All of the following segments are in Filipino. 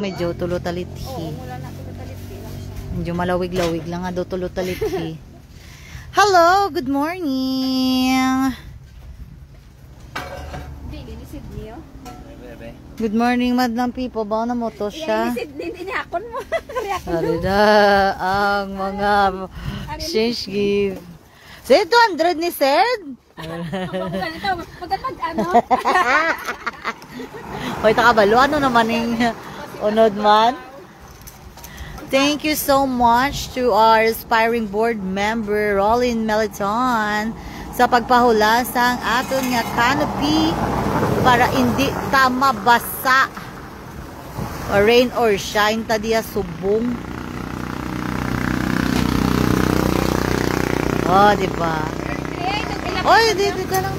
Medyo tulot-talithi. Oo, mula na tulot-talithi lang siya. Medyo malawig-lawig lang nga daw tulot-talithi. Hello, good morning. Dili ni Sydney, oh. Good morning, madlang people. Baka na mo to siya. Ni Sydney, inihakon mo. Alida, ang mga exchange gift. Say 200 ni Sed. Pagkatag ano? Hoy, takabalo. Ano naman yung unod man? Thank you so much to our aspiring board member, Rollin Meliton, sa pagpahula sang aton nga canopy para hindi ta mabasa. Or rain or shine ta diya subong. Oh, di ba? Oy, dito ka lang.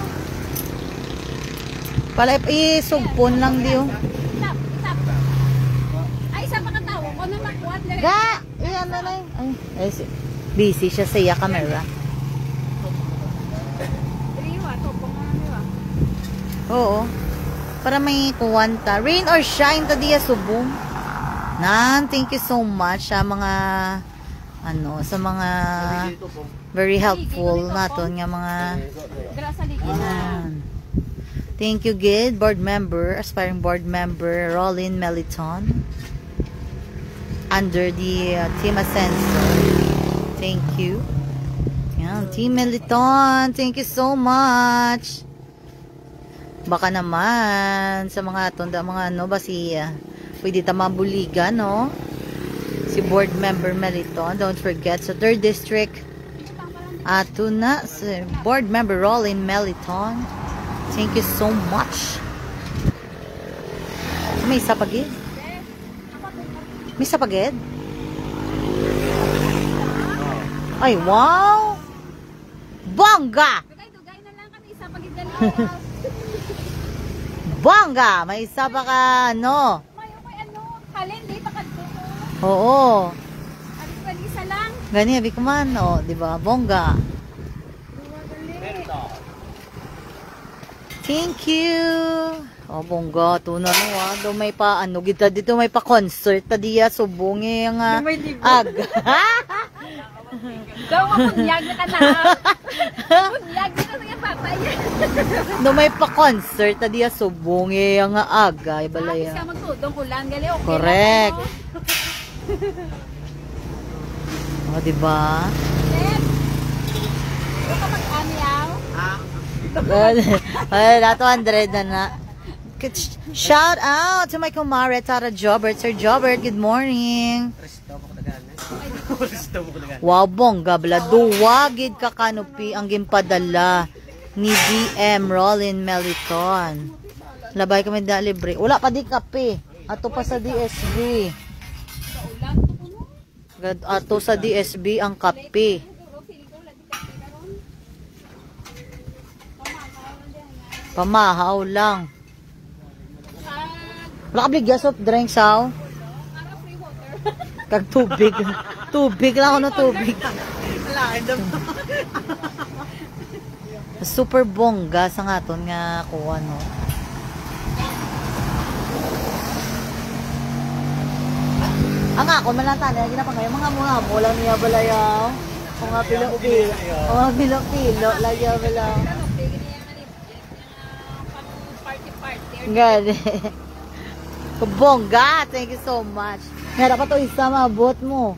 Pala isugpon lang diyo. Ay, isa pa katawo ko na makuha. Ga! Iyan na lang. Ay, busy siya sa iya camera. Oo. Para may kuwanta. Rain or shine ta diya subong. Nan, thank you so much sa mga sa mga very helpful naton nga mga thank you good board member, aspiring board member Rollin Meliton under the Team Ascenso. Thank you. Yan, Team Meliton, thank you so much. Baka naman sa mga tunda mga ba si pwede ta mabuligan, no? Si board member Meliton, don't forget sa 3rd district ato na si board member Rollin Meliton. Thank you so much. May isa pagid? May isa pagid? Ay, wow! Bongga! Bongga! May isa pa ka, ano? Halin, di pa kadto. Oo. Alis pa isa lang. Gani, abi ko man, oh, di ba? Bongga. Thank you. Oh, bongga, tuna no, do may pa kita dito may pa concert ta diya subong yang ag. Daw makunyag na ka na. Kunyag na sa papay. Do may pa concert ta diya subong yang ag, ay balaya. Kasi magtudong ulan gali okay. Correct. Oh, di ba? Ito mag-aniyaw. Ay, nato 100 na. Shout out to my kumare Tara Jobert. Sir Jobert, good morning. Wow, bongga bala. Duwagid ka kanupi ang gimpadala ni DM Rollin Meliton. Labay kami da libre. Wala pa di kape. Ato pa sa DSB. Ato sa DSB ang kape. Pamahaw lang. Wala ka bigyan soft drinks, how? Kag tubig. Tubig lang ako na tubig. Super bongga sa ngaton nga kuha, no? Ang ako, malantana, lagi na pa ngayon, mga mo lang niya balayaw. Mga pilo-pilo. Mga pilo-pilo, lagi na balayaw. Gani. Bongga, thank you so much. Nga dapat to isa maabot mo.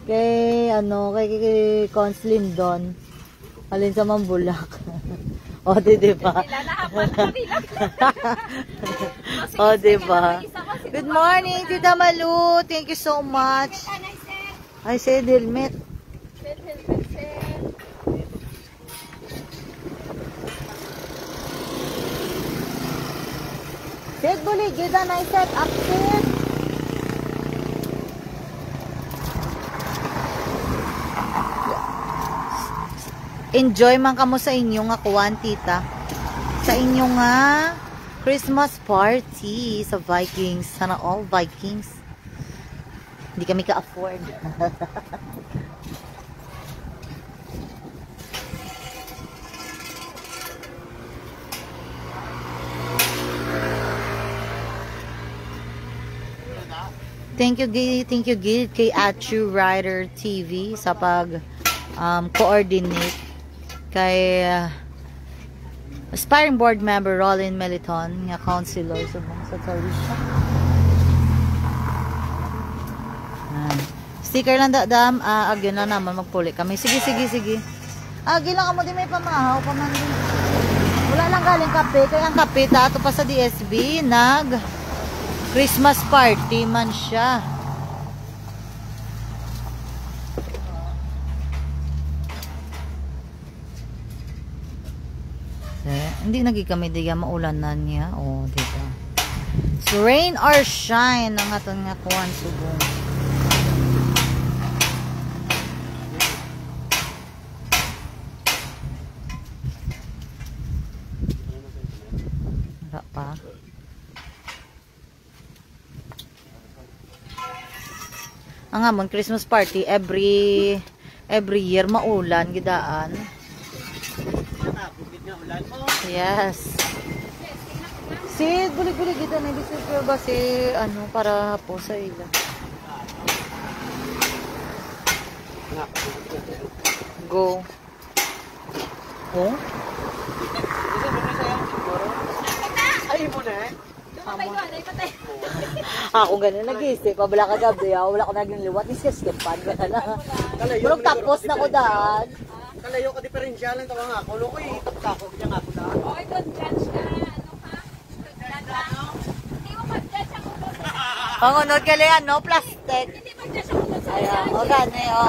Kay kay Conslin Don. Alin sa Mambulak. O, di ba? O, di ba? Good morning, Tita Malu. Thank you so much. Ay, say helmet. Sid, buli, gida na set up, Sid. Enjoy man kamo sa inyong kuwan, tita. Sa inyong Christmas party sa Vikings. Sana all Vikings. Hindi kami ka-afford. Thank you Gid kay Achu Rider TV sa pag coordinate kay aspiring board member Rolin Meliton nga councilor sa Tarisha. Sticker lang dadam, agyon na naman magpuli kami. Sige. Agi lang mo din may pamahaw pa man din. Wala lang galing kape, kaya ang kape tato pa sa DSB nag Christmas party man siya. Hindi nagi kami diya maulanan niya. Oh, diba? So, rain or shine ang aton nga kuwan subong. Wala pa. Ang amon Christmas party every year maulan gidaan. Yes. Si bulig-bulig kita na bisig ko ba si ano para po sa ila. Go. Oh? Ay mo na. Ako ganun nag-isip, pabala ka gabi, wala ko naging liwat, iskeskepan ka na lang. Pero tapos na ko daan. Kalayo ka diferensyalan tawa nga ako. Loko itap ko kanya nga ako na. Okay, don't judge ka. Ano ka? Hindi mo mag-judge ako doon. Pangunod ka liyan, no? Plastic. Hindi mag-judge ako doon sa Ayan, o gani, o.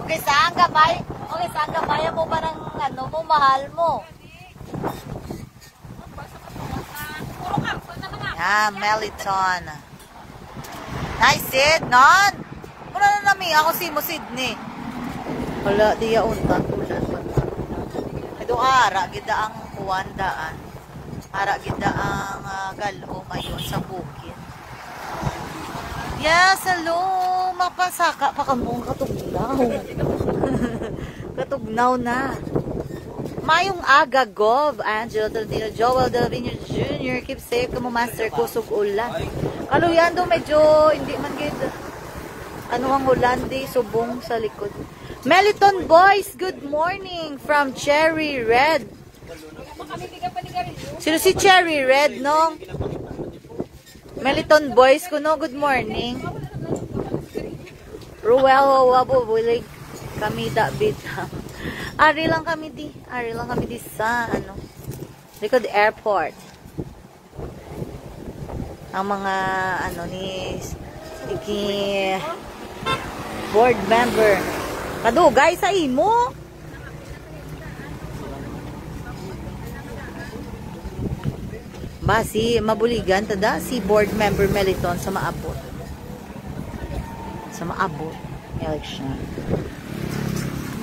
Okay, saan gamay? Okay, saan gamay mo ba ng ano mo, mahal mo? Puro kapon na mga. Yan, Meliton. Nice, Sid, non? Muna na namin, ako si mo, Sydney. Wala, diya unta. Ito ara, gida ang kuwandaan. Ara, gida ang galo ngayon sa bukid. Yes, hello. Mapasaka pa kamong katugnaw. Katugnaw na. Mayong aga, Gov, Angel, Taldino, Joel, Delvino Jr. Keep safe ka mo, Master Kusog Ulan. Kaluyan do, medyo hindi man gid. Ano ang Holandi, subong sa likod. Meliton Boys, good morning from Cherry Red. Sino si Cherry Red, no? Meliton Boys ko, no? Good morning. Ruel, wabubulig. Kami da bitang. Ari lang kami di sa, ano, likod airport. Ang mga, ano, ni board member. Kadugay sa imo. Basi mabuligan tada si board member Meliton sa maabot. Sa maabot election.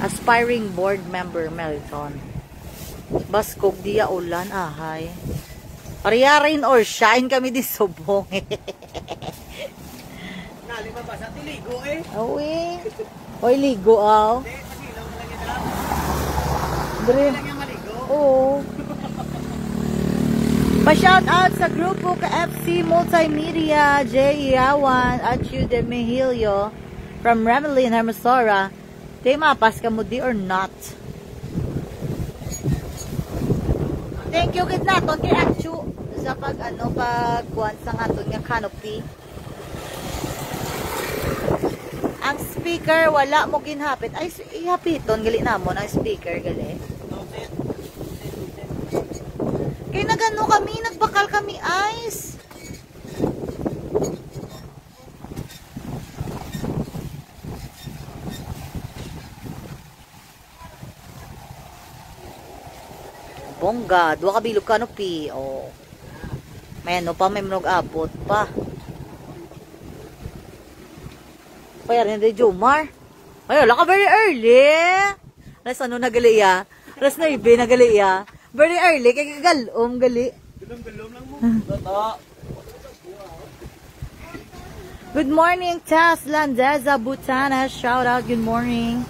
Aspiring board member Meliton. Baskog diya ulan ahay. Pareha rain or shine kami di subong. Nalima ba sa tiligo eh? Uy. Oy, ligo aw. Dre. Oo. Pa-shout out sa grupo ka FC Multimedia, J. Iawan, at de Mejilio from Remelin, Hermosora. Tay mapas ka mo di or not? Thank you gid naton kay Achu sa pagkuan sa aton nga canopy. Ang speaker wala mo ginhapit. Ay ihapiton gali namon ang speaker gali. Kay nagano kami, nagbakal kami ice. Bongga, duwa ka bilog canopy. Oh. May ano pa, may mnog abot pa. Kaya rin day Jomar. Ay, wala ka very early. Alas ano nagali ya? Alas 9 nagali ya? Very early, kaya kagalom gali. Galom lang mo. Good morning, Tas Landeza Butana. Shout out, good morning.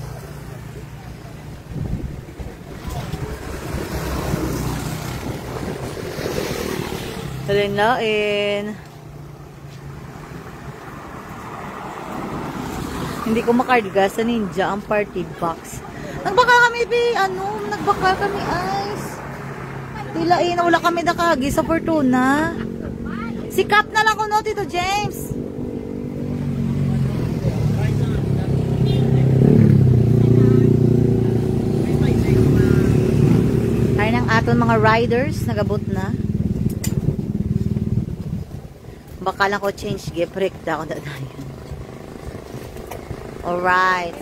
Halinain. Hindi ko makarga sa Ninja ang party box. Nagbaka kami, nagbaka kami, ice. Tila, wala kami nakagi sa Fortuna. Sikap na lang ko, no, Tito James. Ay nang aton mga riders, nagabot na. Baka lang ko change gift, break da ako dadayan. Alright.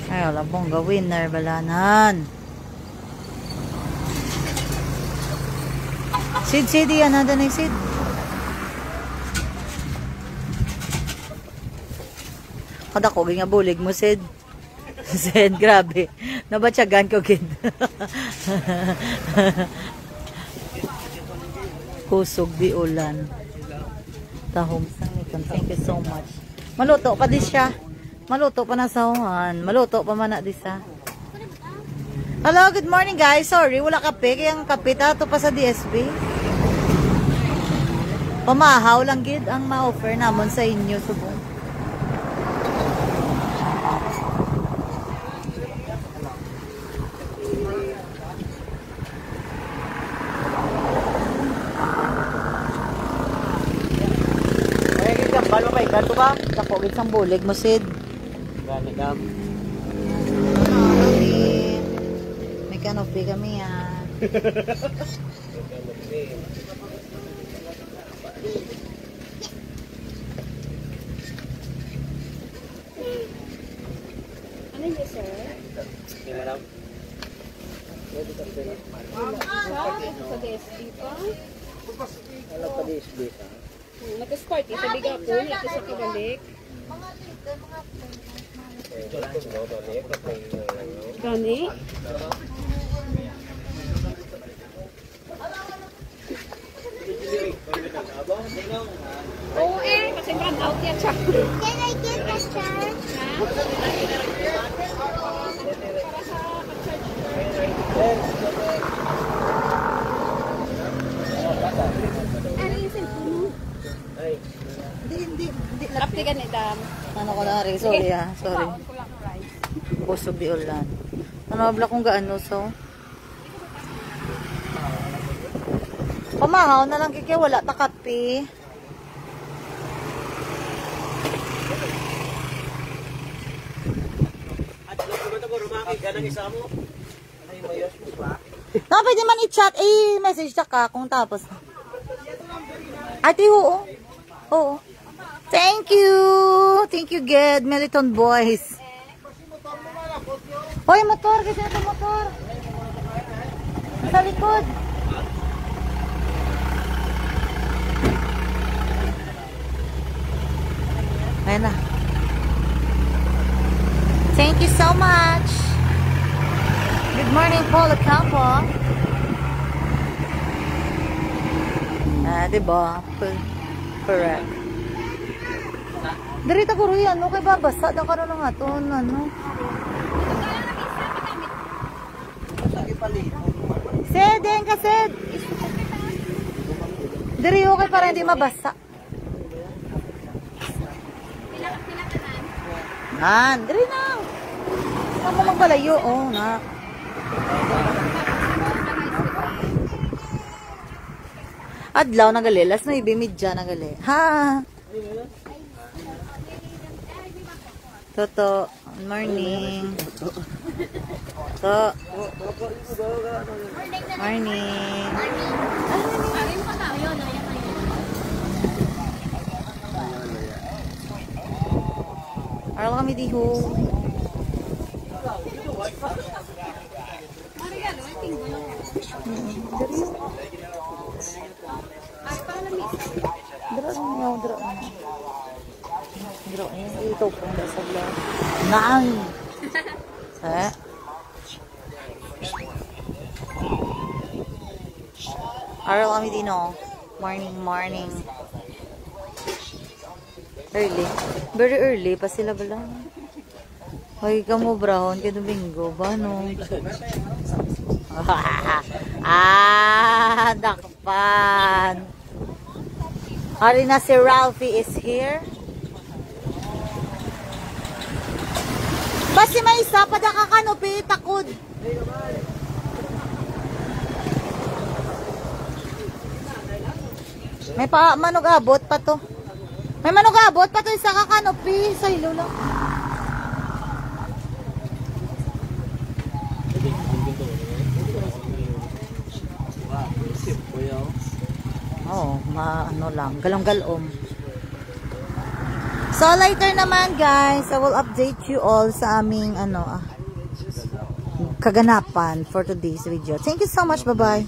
Ay, wala pong winner, balanan. Sid, yan. Nanda na yung Sid. Kada ko, nga bulig mo, Sid. Sid, grabe. Nabatsagan ko, kid. Kusog di ulan. Tahom sang thank you so much. Maluto pa di siya. Maluto pa na sahuhan. Maluto pa man na di sa. Hello, good morning guys. Sorry, wala kape. Kaya ang kape tato pa sa DSB. Pamahaw lang gid ang ma-offer namon sa inyo subong. Balo pa, ganto ba? Kapogit sang bulig mo, Sid. Gani dam. May canopy kami, Ano yun, sir? Hindi madam. Sa DSD pa? Ano pa DSB sa? Nag-start sa Bigapo, ito sa Kibalik. Gani? Oo kasi brand out yan siya. Can I get a charge? Ano yung cellphone mo? Hindi. Rapti ka ni Dam. Ano ko na rin, sorry sorry. Paon ko lang price. Kusog di ulan. Ano ba kung gaano, so? Pamahaw na lang kaya wala takapi. At alam ko ba rumaki ganang isa mo? Ay mayos mo ba? Pwede man i-chat, message ka kung tapos. Ate, oo. Oo. Thank you, Ged. Meliton Boys. Hoy, motor. Kasi ito motor. Sa likod. Ayan na. Thank you so much. Good morning, Paula Campo. Diba? Correct. Dari ta ko riyan, no? Kay babasa na karon nga to, ano? Seden ka, Sed. Dari okay para hindi mabasa. Dari na. Saan mo magbalayo? Oh, na. Adlaw na gali. Last na ibimidya na gali. Ha? Toto. Good morning. Morning. Aral kami diho. Dra ito pong nasa vlog. Nang. Aral kami dino. Morning. Early. Very early pa sila bala. Hoy, kamo brahon kay Domingo ba no? Dakpan. Hari na si Ralphie is here. Basi may isa pa da kakanupi takod. May pa manog abot pa to. May manog abot pa to isa kakanupi sa ilo lang. Oh, ano lang, galong-galom. So later naman guys, I will update you all sa aming kaganapan for today's video. Thank you so much. Bye-bye.